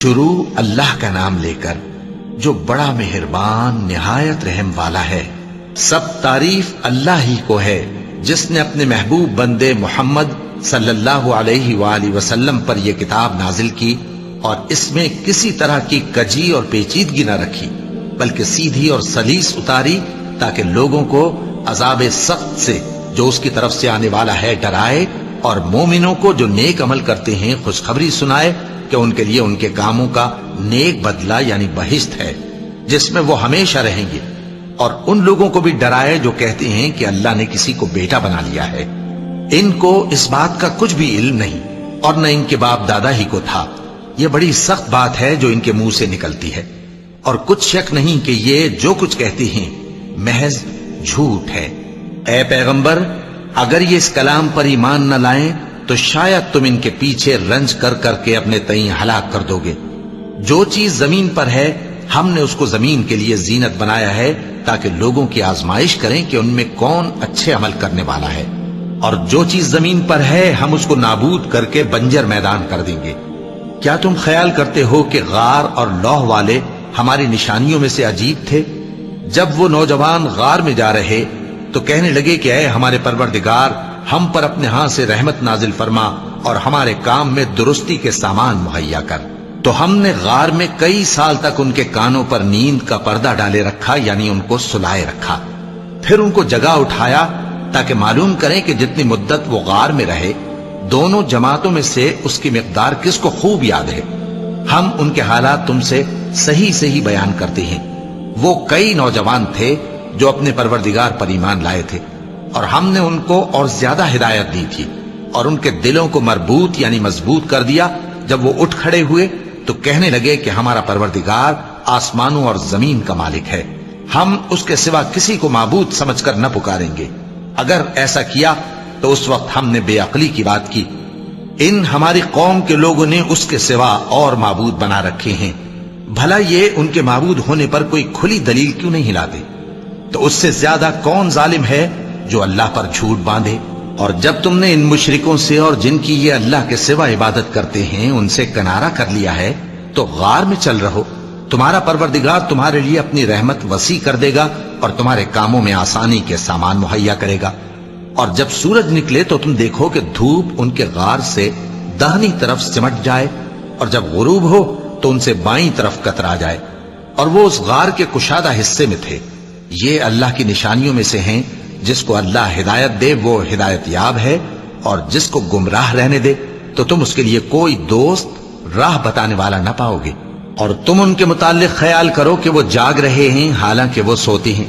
شروع اللہ کا نام لے کر جو بڑا مہربان نہایت رحم والا ہے۔ سب تعریف اللہ ہی کو ہے جس نے اپنے محبوب بندے محمد صلی اللہ علیہ وآلہ وسلم پر یہ کتاب نازل کی اور اس میں کسی طرح کی کجی اور پیچیدگی نہ رکھی، بلکہ سیدھی اور سلیس اتاری تاکہ لوگوں کو عذاب سخت سے جو اس کی طرف سے آنے والا ہے ڈرائے، اور مومنوں کو جو نیک عمل کرتے ہیں خوشخبری سنائے کہ ان کے لیے ان کے کاموں کا نیک بدلہ یعنی بہشت ہے جس میں وہ ہمیشہ رہیں گے، اور ان لوگوں کو بھی ڈرائے جو کہتے ہیں کہ اللہ نے کسی کو بیٹا بنا لیا ہے۔ ان کو اس بات کا کچھ بھی علم نہیں اور نہ ان کے باپ دادا ہی کو تھا۔ یہ بڑی سخت بات ہے جو ان کے منہ سے نکلتی ہے، اور کچھ شک نہیں کہ یہ جو کچھ کہتے ہیں محض جھوٹ ہے۔ اے پیغمبر، اگر یہ اس کلام پر ایمان نہ لائیں تو شاید تم ان کے پیچھے رنج کر کر کے اپنے تئیں ہلاک کر دو گے۔ جو چیز زمین پر ہے ہم نے اس کو زمین کے لیے زینت بنایا ہے تاکہ لوگوں کی آزمائش کریں کہ ان میں کون اچھے عمل کرنے والا ہے، اور جو چیز زمین پر ہے ہم اس کو نابود کر کے بنجر میدان کر دیں گے۔ کیا تم خیال کرتے ہو کہ غار اور لوح والے ہماری نشانیوں میں سے عجیب تھے؟ جب وہ نوجوان غار میں جا رہے تو کہنے لگے کہ اے ہمارے پروردگار، ہم پر اپنے ہاں سے رحمت نازل فرما اور ہمارے کام میں درستی کے سامان مہیا کر۔ تو ہم نے غار میں کئی سال تک ان کے کانوں پر نیند کا پردہ ڈالے رکھا، یعنی ان کو سلائے رکھا، پھر ان کو جگا اٹھایا تاکہ معلوم کریں کہ جتنی مدت وہ غار میں رہے دونوں جماعتوں میں سے اس کی مقدار کس کو خوب یاد ہے۔ ہم ان کے حالات تم سے صحیح صحیح بیان کرتے ہیں۔ وہ کئی نوجوان تھے جو اپنے پروردگار پر ایمان لائے تھے، اور ہم نے ان کو اور زیادہ ہدایت دی تھی اور ان کے دلوں کو مربوط یعنی مضبوط کر دیا۔ جب وہ اٹھ کھڑے ہوئے تو کہنے لگے کہ ہمارا پروردگار آسمانوں اور زمین کا مالک ہے، ہم اس کے سوا کسی کو معبود سمجھ کر نہ پکاریں گے۔ اگر ایسا کیا تو اس وقت ہم نے بے عقلی کی بات کی۔ ان ہماری قوم کے لوگوں نے اس کے سوا اور معبود بنا رکھے ہیں، بھلا یہ ان کے معبود ہونے پر کوئی کھلی دلیل کیوں نہیں لاتے؟ تو اس سے زیادہ کون ظالم ہے جو اللہ پر جھوٹ باندھے؟ اور جب تم نے ان مشرکوں سے اور جن کی یہ اللہ کے سوا عبادت کرتے ہیں ان سے کنارہ کر لیا ہے تو غار میں چل رہو، تمہارا پروردگار تمہارے لیے اپنی رحمت وسیع کر دے گا اور تمہارے کاموں میں آسانی کے سامان مہیا کرے گا۔ اور جب سورج نکلے تو تم دیکھو کہ دھوپ ان کے غار سے داہنی طرف سمٹ جائے، اور جب غروب ہو تو ان سے بائیں طرف کترا جائے، اور وہ اس غار کے کشادہ حصے میں تھے۔ یہ اللہ کی نشانیوں میں سے ہیں، جس کو اللہ ہدایت دے وہ ہدایت یاب ہے، اور جس کو گمراہ رہنے دے تو تم اس کے لیے کوئی دوست راہ بتانے والا نہ پاؤ گے۔ اور تم ان کے متعلق خیال کرو کہ وہ جاگ رہے ہیں حالانکہ وہ سوتے ہیں،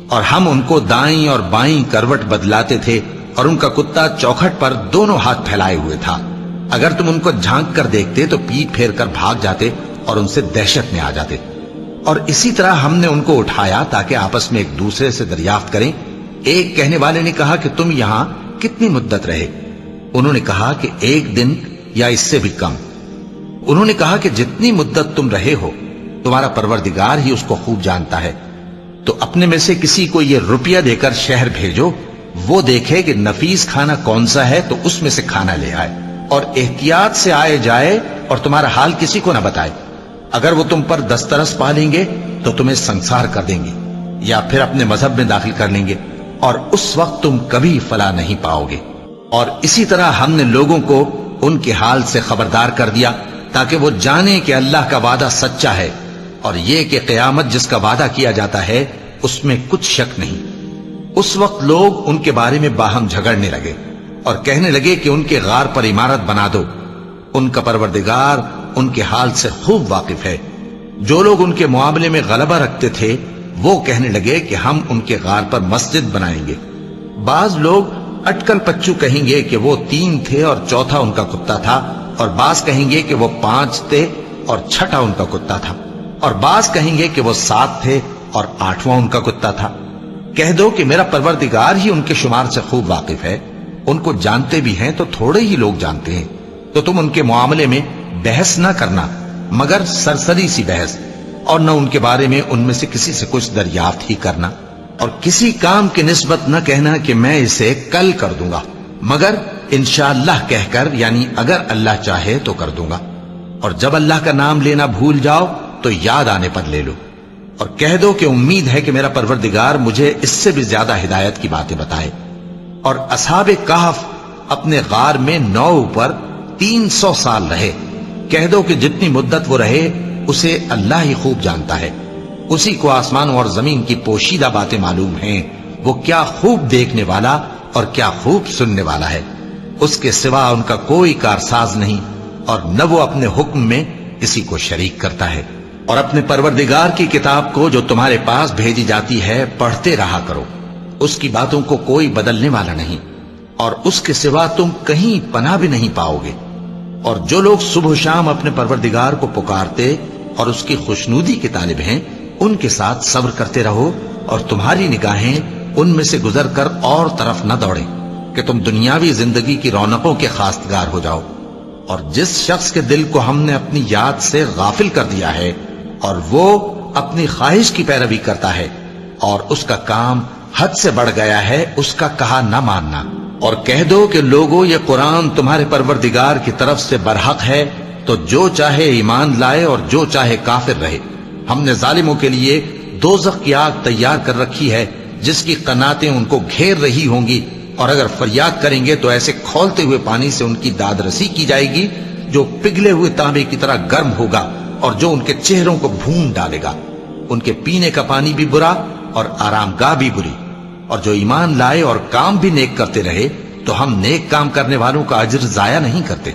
اور ہم ان کو دائیں اور بائیں کروٹ بدلاتے تھے، اور ان کا کتا چوکھٹ پر دونوں ہاتھ پھیلائے ہوئے تھا۔ اگر تم ان کو جھانک کر دیکھتے تو پیٹ پھیر کر بھاگ جاتے اور ان سے دہشت میں آ جاتے۔ اور اسی طرح ہم نے ان کو اٹھایا تاکہ آپس میں ایک دوسرے سے دریافت کریں۔ ایک کہنے والے نے کہا کہ تم یہاں کتنی مدت رہے؟ انہوں نے کہا کہ 1 دن یا اس سے بھی کم۔ انہوں نے کہا کہ جتنی مدت تم رہے ہو تمہارا پروردگار ہی اس کو خوب جانتا ہے، تو اپنے میں سے کسی کو یہ روپیہ دے کر شہر بھیجو، وہ دیکھے کہ نفیس کھانا کون سا ہے تو اس میں سے کھانا لے آئے، اور احتیاط سے آئے جائے اور تمہارا حال کسی کو نہ بتائے۔ اگر وہ تم پر دسترس پا لیں گے تو تمہیں سنسار کر دیں گے یا پھر اپنے مذہب میں داخل کر لیں گے، اور اس وقت تم کبھی فلاح نہیں پاؤ گے۔ اور اسی طرح ہم نے لوگوں کو ان کے حال سے خبردار کر دیا تاکہ وہ جانیں کہ اللہ کا وعدہ سچا ہے، اور یہ کہ قیامت جس کا وعدہ کیا جاتا ہے اس میں کچھ شک نہیں۔ اس وقت لوگ ان کے بارے میں باہم جھگڑنے لگے اور کہنے لگے کہ ان کے غار پر عمارت بنا دو۔ ان کا پروردگار ان کے حال سے خوب واقف ہے۔ جو لوگ ان کے معاملے میں غلبہ رکھتے تھے وہ کہنے لگے کہ ہم ان کے غار پر مسجد بنائیں گے۔ بعض لوگ اٹکل پچو کہیں گے کہ وہ 3 تھے اور چوتھا ان کا کتا تھا، اور بعض کہیں گے کہ وہ 5 تھے اور چھٹا ان کا کتا تھا، اور بعض کہیں گے کہ وہ 7 تھے اور 8واں ان کا کتا تھا۔ کہہ دو کہ میرا پروردگار ہی ان کے شمار سے خوب واقف ہے، ان کو جانتے بھی ہیں تو تھوڑے ہی لوگ جانتے ہیں۔ تو تم ان کے معاملے میں بحث نہ کرنا مگر سرسری سی بحث، اور نہ ان کے بارے میں ان میں سے کسی سے کچھ دریافت ہی کرنا، اور کسی کام کی نسبت نہ کہنا کہ میں اسے کل کر دوں گا، مگر انشاءاللہ کہہ کر، یعنی اگر اللہ چاہے تو کر دوں گا۔ اور جب اللہ کا نام لینا بھول جاؤ تو یاد آنے پر لے لو، اور کہہ دو کہ امید ہے کہ میرا پروردگار مجھے اس سے بھی زیادہ ہدایت کی باتیں بتائے۔ اور اصحاب کہف اپنے غار میں 9 پر 300 سال رہے۔ کہہ دو کہ جتنی مدت وہ رہے اسے اللہ ہی خوب جانتا ہے، اسی کو آسمانوں اور زمین کی پوشیدہ باتیں معلوم ہیں، وہ کیا خوب دیکھنے والا اور کیا خوب سننے والا ہے۔ اس کے سوا ان کا کوئی کارساز نہیں، اور نہ وہ اپنے حکم میں کسی کو شریک کرتا ہے۔ اور اپنے پروردگار کی کتاب کو جو تمہارے پاس بھیجی جاتی ہے پڑھتے رہا کرو، اس کی باتوں کو کوئی بدلنے والا نہیں، اور اس کے سوا تم کہیں پناہ بھی نہیں پاؤ گے۔ اور جو لوگ صبح و شام اپنے پروردگار کو پکارتے اور اس کی خوشنودی کے طالب ہیں، ان کے ساتھ صبر کرتے رہو، اور تمہاری نگاہیں ان میں سے گزر کر اور طرف نہ دوڑیں کہ تم دنیاوی زندگی کی رونقوں کے خواستگار ہو جاؤ۔ اور جس شخص کے دل کو ہم نے اپنی یاد سے غافل کر دیا ہے اور وہ اپنی خواہش کی پیروی کرتا ہے اور اس کا کام حد سے بڑھ گیا ہے، اس کا کہا نہ ماننا، اور کہہ دو کہ لوگوں یہ قرآن تمہارے پروردگار کی طرف سے برحق ہے، تو جو چاہے ایمان لائے اور جو چاہے کافر رہے۔ ہم نے ظالموں کے لیے دوزخ کی آگ تیار کر رکھی ہے جس کی قناتیں ان کو گھیر رہی ہوں گی، اور اگر فریاد کریں گے تو ایسے کھولتے ہوئے پانی سے ان کی داد رسی کی جائے گی جو پگھلے ہوئے تانبے کی طرح گرم ہوگا، اور جو ان کے چہروں کو بھون ڈالے گا۔ ان کے پینے کا پانی بھی برا اور آرام گاہ بھی بری۔ اور جو ایمان لائے اور کام بھی نیک کرتے رہے تو ہم نیک کام کرنے والوں کا اجر ضائع نہیں کرتے۔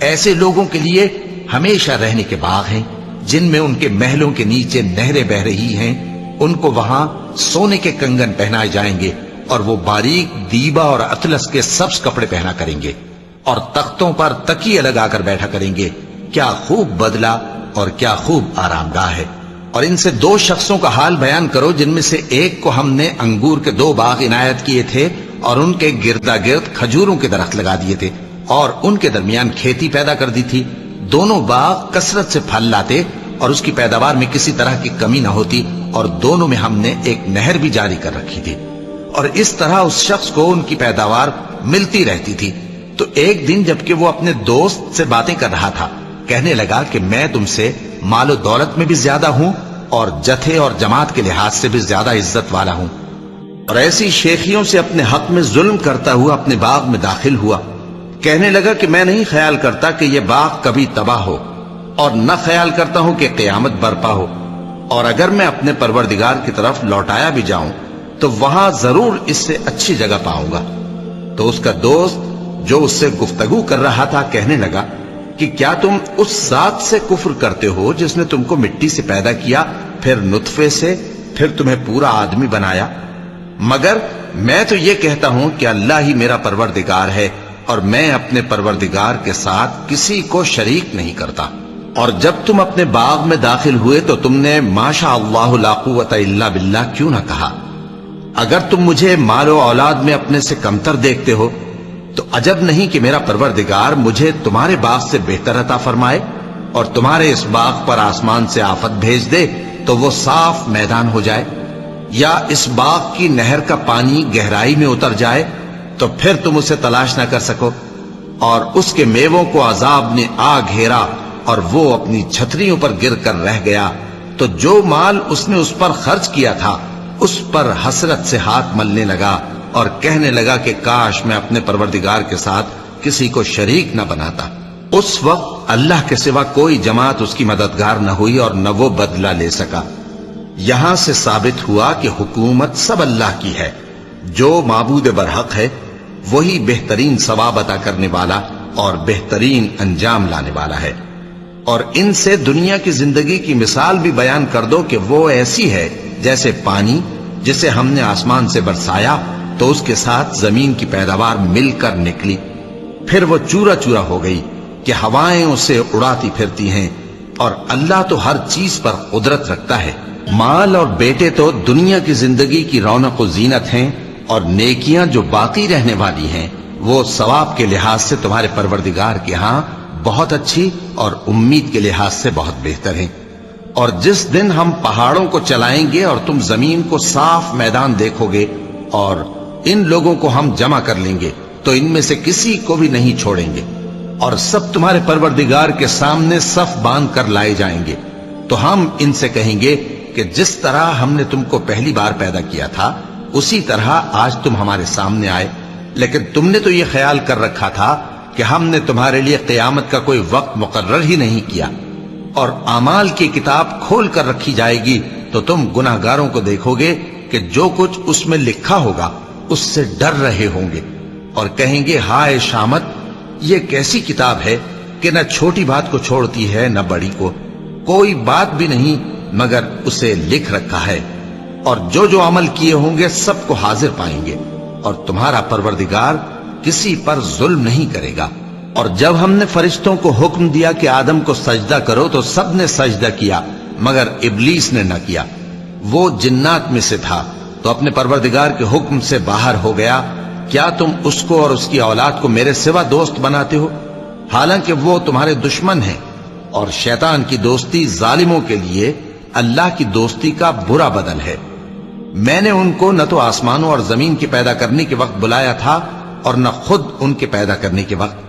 ایسے لوگوں کے لیے ہمیشہ رہنے کے باغ ہیں جن میں ان کے محلوں کے نیچے نہریں بہ رہی ہیں، ان کو وہاں سونے کے کنگن پہنائے جائیں گے، اور وہ باریک دیبا اور اطلس کے سبز کپڑے پہنا کریں گے، اور تختوں پر تکیے لگا کر بیٹھا کریں گے۔ کیا خوب بدلہ اور کیا خوب آرام گاہ ہے۔ اور ان سے 2 شخصوں کا حال بیان کرو جن میں سے ایک کو ہم نے انگور کے 2 باغ عنایت کیے تھے اور ان کے گردا گرد کھجوروں کے درخت لگا دیے تھے، اور ان کے درمیان کھیتی پیدا کر دی تھی۔ دونوں باغ کثرت سے پھل لاتے اور اس کی پیداوار میں کسی طرح کی کمی نہ ہوتی، اور دونوں میں ہم نے ایک نہر بھی جاری کر رکھی تھی، اور اس طرح اس شخص کو ان کی پیداوار ملتی رہتی تھی۔ تو ایک دن جبکہ وہ اپنے دوست سے باتیں کر رہا تھا، کہنے لگا کہ میں تم سے مال و دولت میں بھی زیادہ ہوں اور جتھے اور جماعت کے لحاظ سے بھی زیادہ عزت والا ہوں، اور ایسی شیخیوں سے اپنے حق میں ظلم کرتا ہوا اپنے باغ میں داخل ہوا۔ کہنے لگا کہ میں نہیں خیال کرتا کہ یہ باغ کبھی تباہ ہو، اور نہ خیال کرتا ہوں کہ قیامت برپا ہو، اور اگر میں اپنے پروردگار کی طرف لوٹایا بھی جاؤں تو وہاں ضرور اس سے اچھی جگہ پاؤں گا۔ تو اس کا دوست جو اس سے گفتگو کر رہا تھا کہنے لگا کہ کیا تم اس ذات سے کفر کرتے ہو جس نے تم کو مٹی سے پیدا کیا، پھر نطفے سے، پھر تمہیں پورا آدمی بنایا؟ مگر میں تو یہ کہتا ہوں کہ اللہ ہی میرا پروردگار ہے، اور میں اپنے پروردگار کے ساتھ کسی کو شریک نہیں کرتا۔ اور جب تم اپنے باغ میں داخل ہوئے تو تم نے ماشاء اللہ لا قوت الا باللہ کیوں نہ کہا؟ اگر تم مجھے مال و اولاد میں اپنے سے کمتر دیکھتے ہو تو عجب نہیں کہ میرا پروردگار مجھے تمہارے باغ سے بہتر عطا فرمائے، اور تمہارے اس باغ پر آسمان سے آفت بھیج دے تو وہ صاف میدان ہو جائے، یا اس باغ کی نہر کا پانی گہرائی میں اتر جائے تو پھر تم اسے تلاش نہ کر سکو، اور اس کے میووں کو عذاب نے آ گھیرا اور وہ اپنی چھتریوں پر گر کر رہ گیا، تو جو مال اس نے اس پر خرچ کیا تھا اس پر حسرت سے ہاتھ ملنے لگا اور کہنے لگا کہ کاش میں اپنے پروردگار کے ساتھ کسی کو شریک نہ بناتا۔ اس وقت اللہ کے سوا کوئی جماعت اس کی مددگار نہ ہوئی اور نہ وہ بدلہ لے سکا۔ یہاں سے ثابت ہوا کہ حکومت سب اللہ کی ہے، جو معبود برحق ہے وہی بہترین ثواب عطا کرنے والا اور بہترین انجام لانے والا ہے۔ اور ان سے دنیا کی زندگی کی مثال بھی بیان کر دو کہ وہ ایسی ہے جیسے پانی جسے ہم نے آسمان سے برسایا تو اس کے ساتھ زمین کی پیداوار مل کر نکلی، پھر وہ چورا چورا ہو گئی کہ ہوائیں اسے اڑاتی پھرتی ہیں، اور اللہ تو ہر چیز پر قدرت رکھتا ہے۔ مال اور بیٹے تو دنیا کی زندگی کی رونق و زینت ہیں، اور نیکیاں جو باقی رہنے والی ہیں وہ ثواب کے لحاظ سے تمہارے پروردگار کے ہاں بہت اچھی اور امید کے لحاظ سے بہت بہتر ہیں۔ اور جس دن ہم پہاڑوں کو چلائیں گے اور تم زمین کو صاف میدان دیکھو گے اور ان لوگوں کو ہم جمع کر لیں گے تو ان میں سے کسی کو بھی نہیں چھوڑیں گے، اور سب تمہارے پروردگار کے سامنے صف باندھ کر لائے جائیں گے، تو ہم ان سے کہیں گے کہ جس طرح ہم نے تم کو پہلی بار پیدا کیا تھا اسی طرح آج تم ہمارے سامنے آئے، لیکن تم نے تو یہ خیال کر رکھا تھا کہ ہم نے تمہارے لیے قیامت کا کوئی وقت مقرر ہی نہیں کیا، اور اعمال کی کتاب کھول کر رکھی جائے گی تو تم گناہگاروں کو دیکھو گے کہ جو کچھ اس میں لکھا ہوگا اس سے ڈر رہے ہوں گے، اور کہیں گے ہائے شامت، یہ کیسی کتاب ہے کہ نہ چھوٹی بات کو چھوڑتی ہے نہ بڑی کو، کوئی بات بھی نہیں مگر اسے لکھ رکھا ہے، اور جو جو عمل کیے ہوں گے سب کو حاضر پائیں گے، اور تمہارا پروردگار کسی پر ظلم نہیں کرے گا۔ اور جب ہم نے فرشتوں کو حکم دیا کہ آدم کو سجدہ کرو تو سب نے سجدہ کیا مگر ابلیس نے نہ کیا، وہ جنات میں سے تھا تو اپنے پروردگار کے حکم سے باہر ہو گیا۔ کیا تم اس کو اور اس کی اولاد کو میرے سوا دوست بناتے ہو، حالانکہ وہ تمہارے دشمن ہیں، اور شیطان کی دوستی ظالموں کے لیے اللہ کی دوستی کا برا بدل ہے۔ میں نے ان کو نہ تو آسمانوں اور زمین کے پیدا کرنے کے وقت بلایا تھا اور نہ خود ان کے پیدا کرنے کے وقت،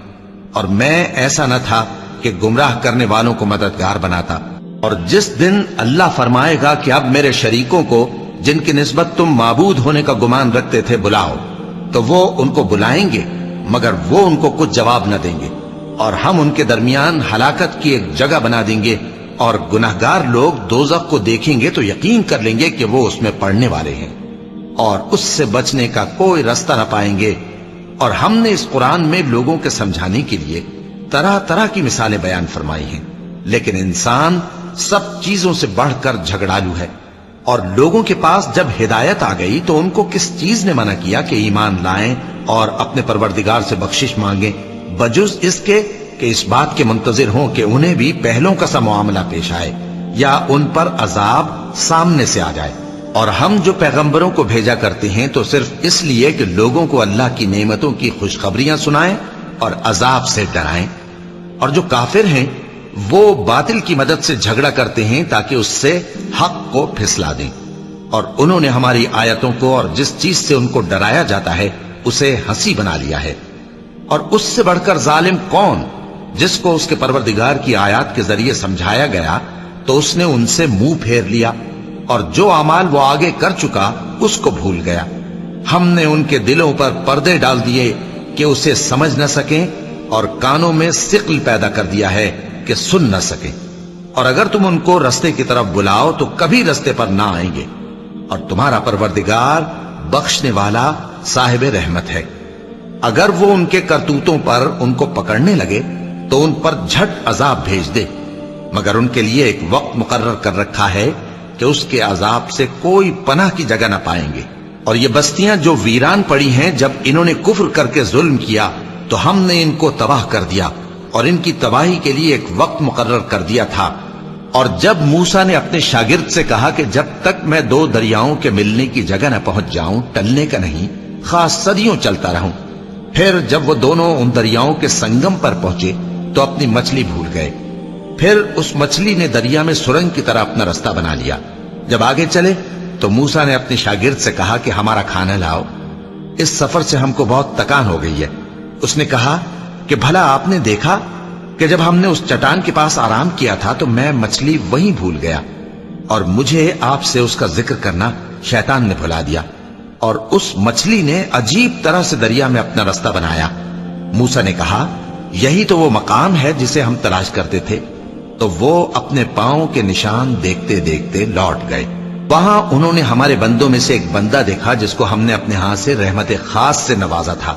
اور میں ایسا نہ تھا کہ گمراہ کرنے والوں کو مددگار بناتا۔ اور جس دن اللہ فرمائے گا کہ اب میرے شریکوں کو جن کی نسبت تم معبود ہونے کا گمان رکھتے تھے بلاؤ، تو وہ ان کو بلائیں گے مگر وہ ان کو کچھ جواب نہ دیں گے، اور ہم ان کے درمیان ہلاکت کی ایک جگہ بنا دیں گے، اور گناہگار لوگ دوزخ کو دیکھیں گے تو یقین کر لیں گے کہ وہ اس میں پڑنے والے ہیں، اور اس سے بچنے کا کوئی راستہ نہ پائیں گے۔ اور ہم نے اس قرآن میں لوگوں کے سمجھانے کے لیے طرح طرح کی مثالیں بیان فرمائی ہیں، لیکن انسان سب چیزوں سے بڑھ کر جھگڑالو ہے۔ اور لوگوں کے پاس جب ہدایت آ گئی تو ان کو کس چیز نے منع کیا کہ ایمان لائیں اور اپنے پروردگار سے بخشش مانگیں، بجز اس کے کہ اس بات کے منتظر ہوں کہ انہیں بھی پہلوں کا سا معاملہ پیش آئے یا ان پر عذاب سامنے سے آ جائے۔ اور ہم جو پیغمبروں کو بھیجا کرتے ہیں تو صرف اس لیے کہ لوگوں کو اللہ کی نعمتوں کی خوشخبریاں سنائیں اور عذاب سے ڈرائیں، اور جو کافر ہیں وہ باطل کی مدد سے جھگڑا کرتے ہیں تاکہ اس سے حق کو پھسلا دیں، اور انہوں نے ہماری آیتوں کو اور جس چیز سے ان کو ڈرایا جاتا ہے اسے ہنسی بنا لیا ہے۔ اور اس سے بڑھ کر ظالم کون، جس کو اس کے پروردگار کی آیات کے ذریعے سمجھایا گیا تو اس نے ان سے منہ پھیر لیا، اور جو اعمال وہ آگے کر چکا اس کو بھول گیا۔ ہم نے ان کے دلوں پر پردے ڈال دیے کہ اسے سمجھ نہ سکیں، اور کانوں میں ثقل پیدا کر دیا ہے کہ سن نہ سکیں، اور اگر تم ان کو رستے کی طرف بلاؤ تو کبھی رستے پر نہ آئیں گے، اور تمہارا پروردگار بخشنے والا صاحب رحمت ہے۔ اگر وہ ان کے کرتوتوں پر ان کو پکڑنے لگے تو ان پر جھٹ عذاب بھیج دے، مگر ان کے لیے ایک وقت مقرر کر رکھا ہے کہ اس کے عذاب سے کوئی پناہ کی جگہ نہ پائیں گے۔ اور یہ بستیاں جو ویران پڑی ہیں، جب انہوں نے کفر کر کے ظلم کیا تو ہم نے ان کو تباہ کر دیا، اور ان کی تباہی کے لیے ایک وقت مقرر کر دیا تھا۔ اور جب موسیٰ نے اپنے شاگرد سے کہا کہ جب تک میں دو دریاؤں کے ملنے کی جگہ نہ پہنچ جاؤں ٹلنے کا نہیں، خاص صدیوں چلتا رہوں، پھر جب وہ دونوں ان دریاؤں کے سنگم پر پہنچے تو اپنی مچھلی بھول گئے، پھر اس مچھلی نے دریا میں سرنگ کی طرح اپنا راستہ بنا لیا۔ جب آگے چلے تو موسیٰ نے اپنے شاگرد سے کہا کہ ہمارا کھانا لاؤ، اس سفر سے ہم کو بہت تکان ہو گئی ہے۔ اس نے کہا کہ بھلا آپ نے دیکھا کہ جب ہم نے اس چٹان کے پاس آرام کیا تھا تو میں مچھلی وہیں بھول گیا، اور مجھے آپ سے اس کا ذکر کرنا شیطان نے بھلا دیا، اور اس مچھلی نے عجیب طرح سے دریا میں اپنا راستہ بنایا۔ موسیٰ نے کہا یہی تو وہ مقام ہے جسے ہم تلاش کرتے تھے، تو وہ اپنے پاؤں کے نشان دیکھتے دیکھتے لوٹ گئے۔ وہاں انہوں نے ہمارے بندوں میں سے ایک بندہ دیکھا جس کو ہم نے اپنے ہاں سے رحمت خاص سے نوازا تھا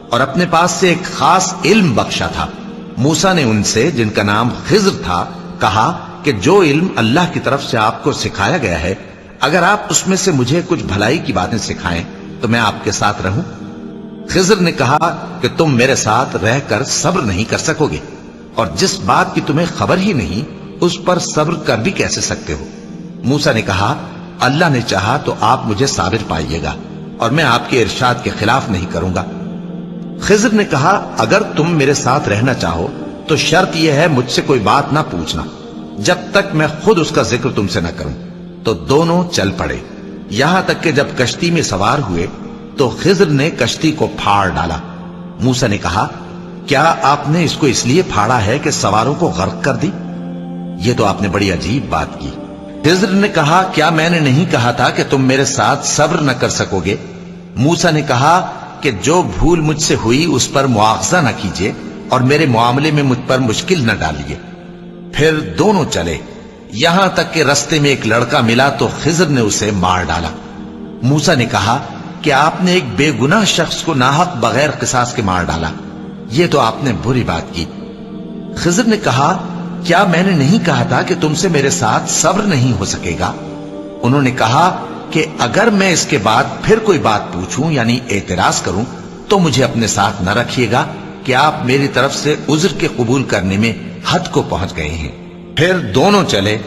اور اپنے پاس سے ایک خاص علم بخشا تھا۔ موسیٰ نے ان سے جن کا نام خضر تھا کہا کہ جو علم اللہ کی طرف سے آپ کو سکھایا گیا ہے، اگر آپ اس میں سے مجھے کچھ بھلائی کی باتیں سکھائیں تو میں آپ کے ساتھ رہوں۔ خضر نے کہا کہ تم میرے ساتھ رہ کر صبر نہیں کر سکو گے، اور جس بات کی تمہیں خبر ہی نہیں اس پر صبر کر بھی کیسے سکتے ہو؟ موسیٰ نے کہا اللہ نے چاہا تو آپ مجھے صابر پائیے گا، اور میں آپ کے ارشاد کے خلاف نہیں کروں گا۔ خضر نے کہا اگر تم میرے ساتھ رہنا چاہو تو شرط یہ ہے مجھ سے کوئی بات نہ پوچھنا جب تک میں خود اس کا ذکر تم سے نہ کروں۔ تو دونوں چل پڑے، یہاں تک کہ جب کشتی میں سوار ہوئے تو خضر نے کشتی کو پھاڑ ڈالا۔ موسیٰ نے کہا کیا آپ نے اس کو اس لیے پھاڑا ہے کہ سواروں کو غرق کر دی؟ یہ تو آپ نے بڑی عجیب بات کی۔ خضر نے کہا کیا میں نے نہیں کہا تھا کہ تم میرے ساتھ صبر نہ کر سکو گے؟ موسیٰ نے کہا کہ جو بھول مجھ سے ہوئی اس پر مواخذہ نہ کیجیے اور میرے معاملے میں مجھ پر مشکل نہ ڈالیے۔ پھر دونوں چلے، یہاں تک کہ رستے میں ایک لڑکا ملا تو خضر نے اسے مار ڈالا۔ موسیٰ نے کہا کہ آپ نے ایک بے گناہ شخص کو ناحق بغیر قصاص کے مار ڈالا، یہ تو آپ نے بری بات کی۔ خضر نے کہا کیا میں نے نہیں کہا تھا کہ تم سے میرے ساتھ صبر نہیں ہو سکے گا؟ انہوں نے کہا کہ اگر میں اس کے بعد پھر کوئی بات پوچھوں یعنی اعتراض کروں تو مجھے اپنے ساتھ نہ رکھیے گا کہ آپ میری طرف سے عذر کے قبول کرنے میں حد کو پہنچ گئے ہیں۔ پھر دونوں چلے،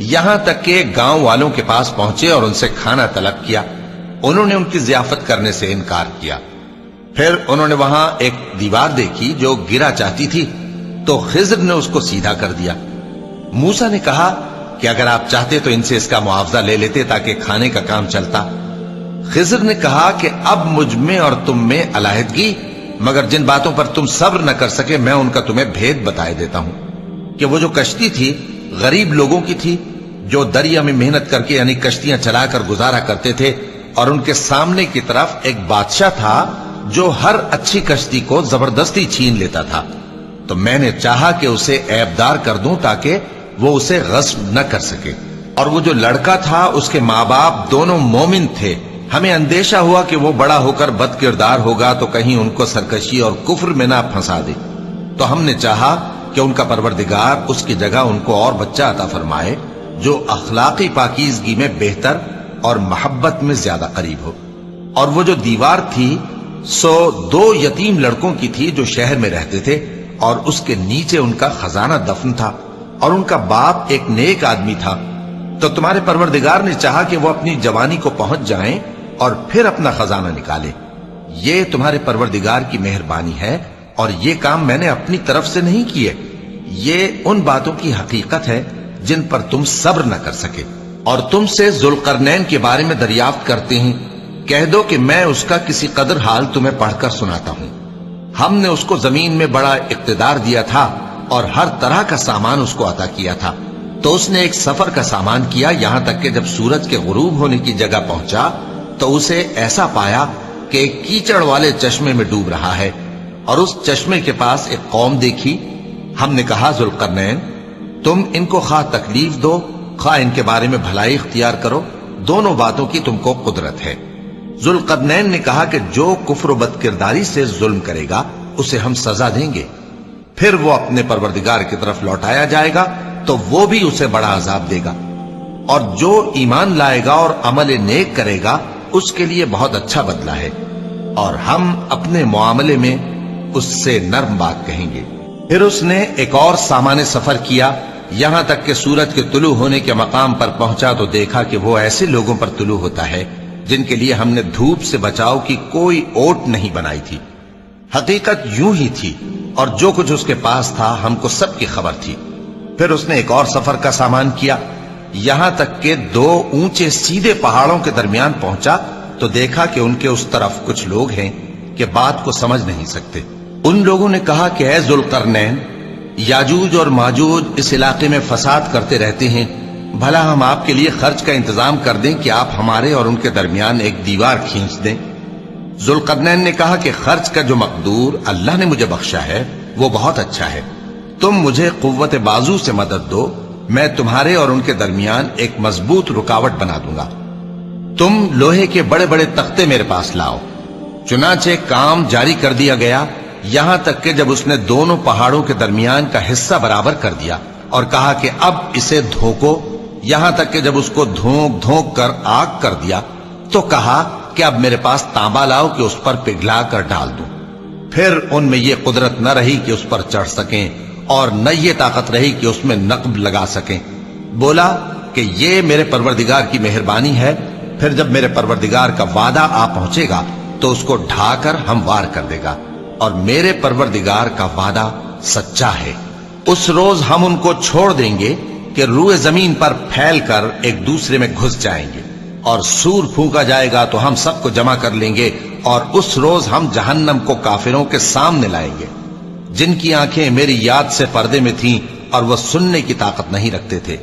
یہاں تک کہ گاؤں والوں کے پاس پہنچے اور ان سے کھانا طلب کیا۔ انہوں نے ان کی ضیافت کرنے سے انکار کیا۔ پھر انہوں نے وہاں ایک دیوار دیکھی جو گرا چاہتی تھی تو خضر نے اس کو سیدھا کر دیا۔ موسیٰ نے کہا کہ اگر آپ چاہتے تو ان سے اس کا معاوضہ لے لیتے تاکہ کھانے کا کام چلتا۔ خضر نے کہا کہ اب مجھ میں اور تم میں علیحدگی، مگر جن باتوں پر تم صبر نہ کر سکے میں ان کا تمہیں بھید بتائے دیتا ہوں کہ وہ جو کشتی تھی غریب لوگوں کی تھی جو دریا میں محنت کر کے یعنی کشتیاں چلا کر گزارا کرتے تھے، اور ان کے سامنے کی طرف ایک بادشاہ تھا جو ہر اچھی کشتی کو زبردستی چھین لیتا تھا، تو میں نے چاہا کہ اسے عیبدار کر دوں تاکہ وہ اسے غصب نہ کر سکے۔ اور وہ جو لڑکا تھا اس کے ماں باپ دونوں مومن تھے، ہمیں اندیشہ ہوا کہ وہ بڑا ہو کر بد کردار ہوگا تو کہیں ان کو سرکشی اور کفر میں نہ پھنسا دے، تو ہم نے چاہا کہ ان کا پروردگار اس کی جگہ ان کو اور بچہ عطا فرمائے جو اخلاقی پاکیزگی میں بہتر اور محبت میں زیادہ قریب ہو۔ اور وہ جو دیوار تھی سو 2 یتیم لڑکوں کی تھی جو شہر میں رہتے تھے، اور اس کے نیچے ان کا خزانہ دفن تھا، اور ان کا باپ ایک نیک آدمی تھا۔ تو تمہارے پروردگار نے چاہا کہ وہ اپنی جوانی کو پہنچ جائیں اور پھر اپنا خزانہ نکالے۔ یہ تمہارے پروردگار کی مہربانی ہے، اور یہ کام میں نے اپنی طرف سے نہیں کیے، یہ ان باتوں کی حقیقت ہے جن پر تم صبر نہ کر سکے۔ اور تم سے ذوالقرنین کے بارے میں دریافت کرتے ہیں، کہہ دو کہ میں اس کا کسی قدر حال تمہیں پڑھ کر سناتا ہوں۔ ہم نے اس کو زمین میں بڑا اقتدار دیا تھا اور ہر طرح کا سامان اس کو عطا کیا تھا، تو اس نے ایک سفر کا سامان کیا، یہاں تک کہ جب سورج کے غروب ہونے کی جگہ پہنچا تو اسے ایسا پایا کہ ایک کیچڑ والے چشمے میں ڈوب رہا ہے، اور اس چشمے کے پاس ایک قوم دیکھی۔ ہم نے کہا ذوالقرنین تم ان کو خواہ تکلیف دو خواہ ان کے بارے میں بھلائی اختیار کرو، دونوں باتوں کی تم کو قدرت ہے۔ ذوالقرنین نے کہا کہ جو کفر و بد کرداری سے ظلم کرے گا اسے ہم سزا دیں گے، پھر وہ اپنے پروردگار کی طرف لوٹایا جائے گا تو وہ بھی اسے بڑا عذاب دے گا، اور جو ایمان لائے گا اور عمل نیک کرے گا اس کے لیے بہت اچھا بدلہ ہے، اور ہم اپنے معاملے میں اس سے نرم بات کہیں گے۔ پھر اس نے ایک اور سامان سفر کیا، یہاں تک کہ سورج کے طلوع ہونے کے مقام پر پہنچا تو دیکھا کہ وہ ایسے لوگوں پر طلوع ہوتا ہے جن کے لیے ہم نے دھوپ سے بچاؤ کی کوئی اوٹ نہیں بنائی تھی۔ حقیقت یوں ہی تھی، اور جو کچھ اس کے پاس تھا ہم کو سب کی خبر تھی۔ پھر اس نے ایک اور سفر کا سامان کیا، یہاں تک کہ 2 اونچے سیدھے پہاڑوں کے درمیان پہنچا تو دیکھا کہ ان کے اس طرف کچھ لوگ ہیں کہ بات کو سمجھ نہیں سکتے۔ ان لوگوں نے کہا کہ اے ذوالقرنین، یاجوج اور ماجوج اس علاقے میں فساد کرتے رہتے ہیں، بھلا ہم آپ کے لیے خرچ کا انتظام کر دیں کہ آپ ہمارے اور ان کے درمیان ایک دیوار کھینچ دیں۔ ذوالقرنین نے کہا کہ خرچ کا جو مقدور اللہ نے مجھے بخشا ہے وہ بہت اچھا ہے، تم مجھے قوت بازو سے مدد دو، میں تمہارے اور ان کے درمیان ایک مضبوط رکاوٹ بنا دوں گا۔ تم لوہے کے بڑے بڑے تختے میرے پاس لاؤ۔ چنانچہ کام جاری کر دیا گیا، یہاں تک کہ جب اس نے دونوں پہاڑوں کے درمیان کا حصہ برابر کر دیا اور کہا کہ اب اسے دھوکو، یہاں تک کہ جب اس کو دھونک دھونک کر آگ کر دیا تو کہا کہ اب میرے پاس تانبا لاؤ کہ اس پر پگھلا کر ڈال دوں۔ پھر ان میں یہ قدرت نہ رہی کہ اس پر چڑھ سکیں، اور نہ یہ طاقت رہی کہ اس میں نقب لگا سکیں۔ بولا کہ یہ میرے پروردگار کی مہربانی ہے، پھر جب میرے پروردگار کا وعدہ آ پہنچے گا تو اس کو ڈھا کر ہموار کر دے گا، اور میرے پروردگار کا وعدہ سچا ہے۔ اس روز ہم ان کو چھوڑ دیں گے کہ روئے زمین پر پھیل کر ایک دوسرے میں گھس جائیں گے، اور سور پھونکا جائے گا تو ہم سب کو جمع کر لیں گے، اور اس روز ہم جہنم کو کافروں کے سامنے لائیں گے۔ جن کی آنکھیں میری یاد سے پردے میں تھیں اور وہ سننے کی طاقت نہیں رکھتے تھے۔